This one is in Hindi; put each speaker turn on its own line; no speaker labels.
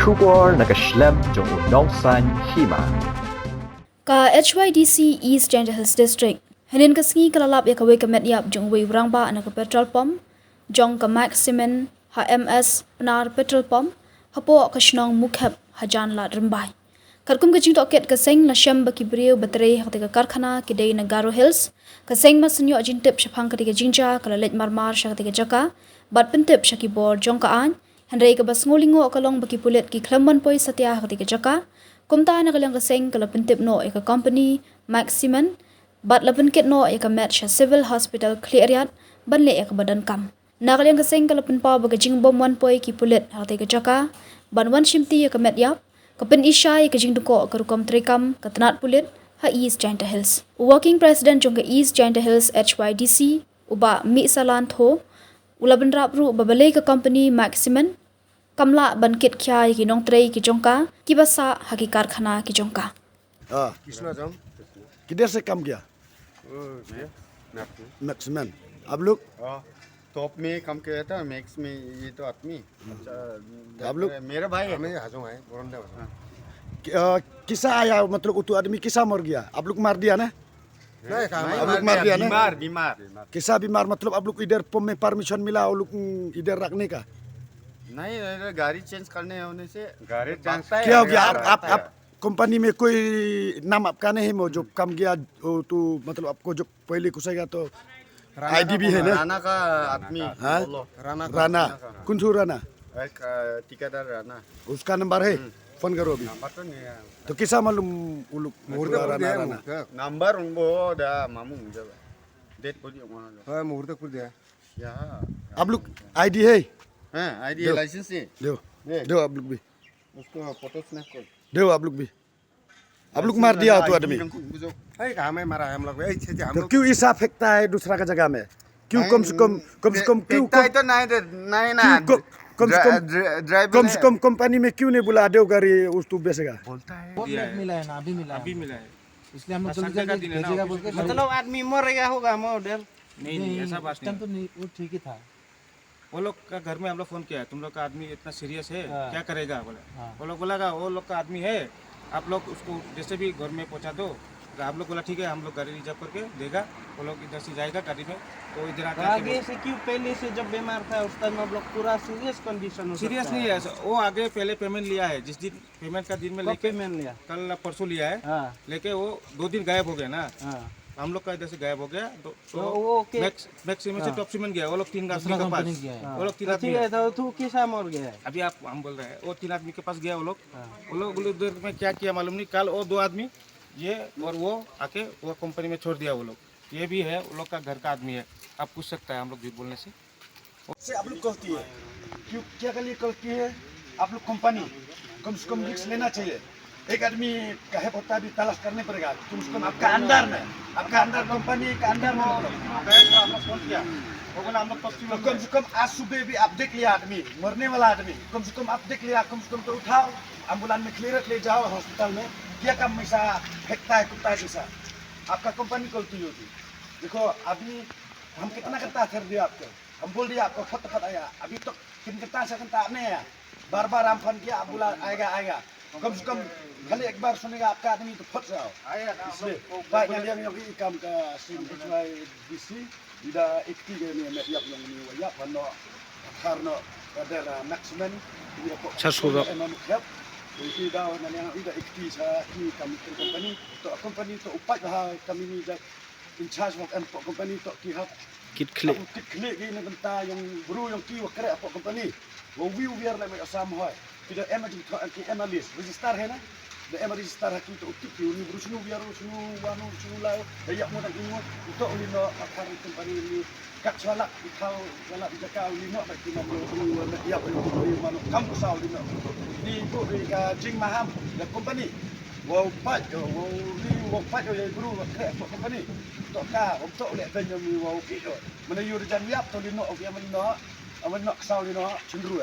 Shubor nakaslem jong unongsan hima.
Ka HYDC East Giant Hills District. Hanin kasngi kalalap ya kawe kamet yap jong wei rangba anak petrol pump. Jong ka Maximin HMS penar petrol pump. Hapo kasnong mukhab hajan la rembai. Karkum kajing toket kaseng la syam baki brio baterai hakti ka karkhana kidai Nagaro Hills. Kaseng mas senyo jintip syapang ketika jinja kalalet marmar syakti ka jaka. Bat pentip syaki bor jong ka an. Hendrai ka bas ngolingo kalong baki pulit ki klamban poi satya hakti ka jaka. Kumta na kalang kaseng kala pentip no eka company Maximin. Bat la penkit no eka Matcha Civil Hospital Cleariat banle eka badan kam. Na kalang kaseng kala penpa baga jing bom wan poi ki pulit hakti ka jaka. Ban wan shimti eka met yap. Kapen Isha ke jing duko ke rukam trekam ke tenat pulit ha East Giant Hills. Working President jong ke East Giant Hills HYDC uba mi salan tho ula benrap ru babale ke company Maximin kamla bankit kya ki nong trei ki jongka ki basa haki कारखाना की jongka.
किसना जाम किधर से काम किया मैक्सिमम आप लोग
टॉप में काम किया था मैक्स में ये तो आदमी
आप लोग
मेरा भाई है
किसा आया मतलब वो तो आदमी किसा मर गया आप लोग मार दिया ना आप लोग मार दिया ना
बीमार
किसा बीमार मतलब आप लोग इधर पंप में परमिशन मिला वो लोग इधर रखने का
नहीं गाड़ी चेंज करने होने से गाड़ी चेंज
क्या हो गया आप कंपनी में कोई नाम आपका नहीं है जो काम किया तो मतलब आपको जो पहले घुसेगा तो आईडी भी है ना
राना का आदमी
हाँ? राना कौन सा राना
एक ठेकेदार राना
उसका नंबर है फोन करो अभी
नंबर तो नहीं है
तो किसा मालूम वो लोग राना
नंबर उनको दा मामू जब डेट बोली वहाँ
मुहूर्तपुर दिया
यहाँ
आप लोग आईडी है
हाँ आईडी लाइसेंस है
दो आप लोग भी
उसको फोटो स्नैप कर
दो आप लोग भी आप लोग मार दिया तो आदमी
कहाँ में मारा है हम लोग
तो क्यों ईसा फेंकता है दूसरा का जगह में क्यों कम से कम क्यों
तो नहीं ना
कम से कम कंपनी में क्यों नहीं बुला दो गाड़ी उस तू बेचेगा
बोलता है
मिला है ना अभी मिला है इसलिए हम लोग जल्दी जल्दी भेजेगा बोल के
मतलब आदमी मर गया होगा मॉडल
नहीं ऐसा बात नहीं तो नहीं वो ठीक ही था
वो लोग का घर में हम लोग फोन किया तुम लोग का आदमी इतना सीरियस है
हाँ।
क्या करेगा बोले
हाँ।
वो लोग बोला वो लोग का आदमी है आप लोग उसको जैसे भी घर में पहुंचा दो तो आप लोग बोला ठीक है हम लोग गाड़ी रिजर्व करके देगा वो लोग इधर से जाएगा गाड़ी में तो इधर
आगे से क्यों पहले से जब बीमार था उस टाइम हम लोग पूरा सीरियस कंडीशन
सीरियस नहीं है वो आगे पहले पेमेंट लिया है जिस दिन पेमेंट का दिन में लेके
पेमेंट लिया
कल परसों लिया है
हाँ
लेके वो 2 दिन गायब हो गया ना
हाँ
हम लोग का इधर से गायब हो गया तो
वो
मैक्सिमम से टॉप सीमेंट गया वो लोग 3 आदमी के पास वो लोग 3 आदमी
ठीक है तो तू किसा मर गया है
अभी आप हम बोल रहे हैं वो 3 आदमी के पास गया वो लोग उधर में क्या किया मालूम नहीं कल वो 2 आदमी ये और वो आके वो कंपनी में छोड़ दिया वो लोग ये भी है वो लोग का घर का आदमी है आप पूछ सकता है हम लोग झूठ बोलने से
आप लोग गलती है क्यों क्या के लिए गलती है आप लोग कंपनी कम से कम रिस्क लेना चाहिए एक आदमी का है पता भी तलाश करने पड़ेगा कम से कम आपका अंदर कंपनी का अंदर में
फोन किया वो बोला हम लोग
तो कम से कम आज सुबह भी आप देख लिया आदमी मरने वाला आदमी कम से कम आप देख लिया कम से कम तो उठाओ एम्बुलेंस में क्लियर ले जाओ हॉस्पिटल में क्या काम ऐसा फेंकता है कुत्ता जैसा आपका कंपनी गलती होगी देखो अभी हम कितना करता कर दिया आपको हम बोल दिया आपको फट आया अभी तो किन करता से करता नहीं आया बार बार हम फोन किया बोला आएगा कम से कम खाली एक बार सुनेगा आपका आदमी तो फट जाओ इसलिए bike yang yang ikam ka sim HYDC ida ikti ge ni met yap yang ni yap no karno ada Maximin ini ko
Sasuga
emang yap ini dah nan yang ida ikti sa ni kami company to upat kami ni in charge of company to ki hak kit klik ni benta yang bro yang ki wakre apa company wo view biar le mai asam hoy tidak emergency analyst register है ना the register haki to utik ni bro sunu biar sunu wanu sunu lao dayak mo tang ingo to ulino akar company ni kat salak ikau salak bijaka ulino ba ki mo na ya ba mano kam sa ulino ni ko ka jing maham the company wow pat yo bro wakre apa company to ka to le ben yo mi wow ki yo mana yo jan yap to ulino ok mana no aman no sa ulino cendru